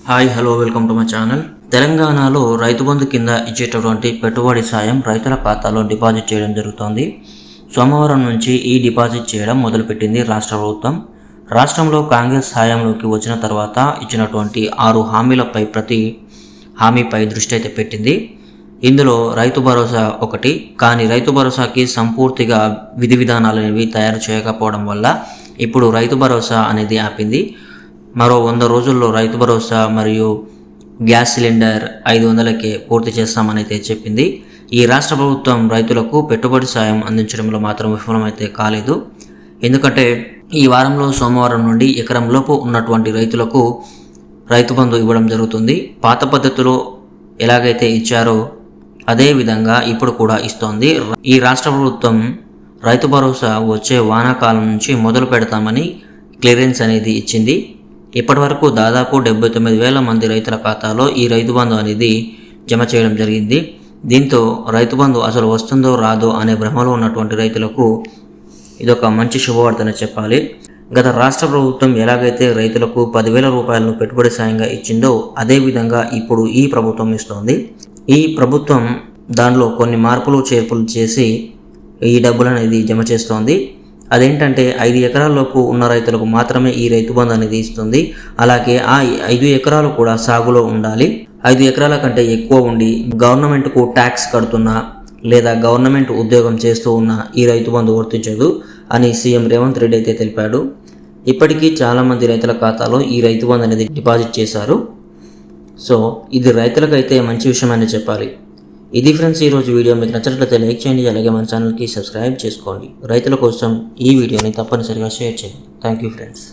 Hi hello welcome to my channel. తెలంగాణలో రైతు బంధు కింద ఇచ్చేటటువంటి పెట్టుబడి సాయం రైతుల ఖాతాలో డిపాజిట్ చేయడం జరుగుతోంది. సోమవారం నుంచి ఈ డిపాజిట్ చేయడం మొదలుపెట్టింది రాష్ట్ర ప్రభుత్వం. రాష్ట్రంలో కాంగ్రెస్ హయాంలోకి వచ్చిన తర్వాత ఇచ్చినటువంటి 6 హామీలపై ప్రతి హామీపై దృష్టి అయితే పెట్టింది. ఇందులో రైతు భరోసా ఒకటి. కానీ రైతు భరోసాకి సంపూర్తిగా విధి విధానాలు అనేవి తయారు చేయకపోవడం వల్ల ఇప్పుడు రైతు భరోసా అనేది ఆపింది. మరో 100 రోజుల్లో రైతు భరోసా మరియు గ్యాస్ సిలిండర్ 500కే పూర్తి చేస్తామని అయితే చెప్పింది. ఈ రాష్ట్ర ప్రభుత్వం రైతులకు పెట్టుబడి సాయం అందించడంలో మాత్రం విఫలమైతే కాలేదు. ఎందుకంటే ఈ వారంలో సోమవారం నుండి ఎకరంలోపు ఉన్నటువంటి రైతులకు రైతు బంధు ఇవ్వడం జరుగుతుంది. పాత పద్ధతిలో ఎలాగైతే ఇచ్చారో అదే విధంగా ఇప్పుడు కూడా ఇస్తోంది. ఈ రాష్ట్ర ప్రభుత్వం రైతు భరోసా వచ్చే వానాకాలం నుంచి మొదలు పెడతామని క్లియరెన్స్ అనేది ఇచ్చింది. ఇప్పటి వరకు దాదాపు 79,000 మంది రైతుల ఖాతాలో ఈ రైతు బంధు అనేది జమ చేయడం జరిగింది. దీంతో రైతు బంధు అసలు వస్తుందో రాదో అనే భ్రమలో ఉన్నటువంటి రైతులకు ఇదొక మంచి శుభవార్తనే చెప్పాలి. గత రాష్ట్ర ప్రభుత్వం ఎలాగైతే రైతులకు 10,000 రూపాయలను పెట్టుబడి సాయంగా ఇచ్చిందో అదేవిధంగా ఇప్పుడు ఈ ప్రభుత్వం ఇస్తోంది. ఈ ప్రభుత్వం దానిలో కొన్ని మార్పులు చేర్పులు చేసి ఈ డబ్బులు అనేది జమ చేస్తోంది. అదేంటంటే 5 ఎకరాల్లోపు ఉన్న రైతులకు మాత్రమే ఈ రైతు బంధు అనేది ఇస్తుంది. అలాగే ఆ 5 ఎకరాలు కూడా సాగులో ఉండాలి. 5 ఎకరాల కంటే ఎక్కువ ఉండి గవర్నమెంట్కు ట్యాక్స్ కడుతున్నా లేదా గవర్నమెంట్ ఉద్యోగం చేస్తూ ఉన్న ఈ రైతు బంధు వర్తించదు అని సీఎం రేవంత్ రెడ్డి అయితే తెలిపాడు. ఇప్పటికీ చాలామంది రైతుల ఖాతాలో ఈ రైతు బంధు అనేది డిపాజిట్ చేశారు. సో ఇది రైతులకైతే మంచి విషయం అని చెప్పాలి. ఇది ఫ్రెండ్స్ ఈరోజు వీడియో మీకు నచ్చినట్లయితే లైక్ చేయండి. అలాగే మన ఛానల్కి సబ్స్క్రైబ్ చేసుకోండి. రైతుల కోసం ఈ వీడియోని తప్పనిసరిగా షేర్ చేయండి. Thank you friends.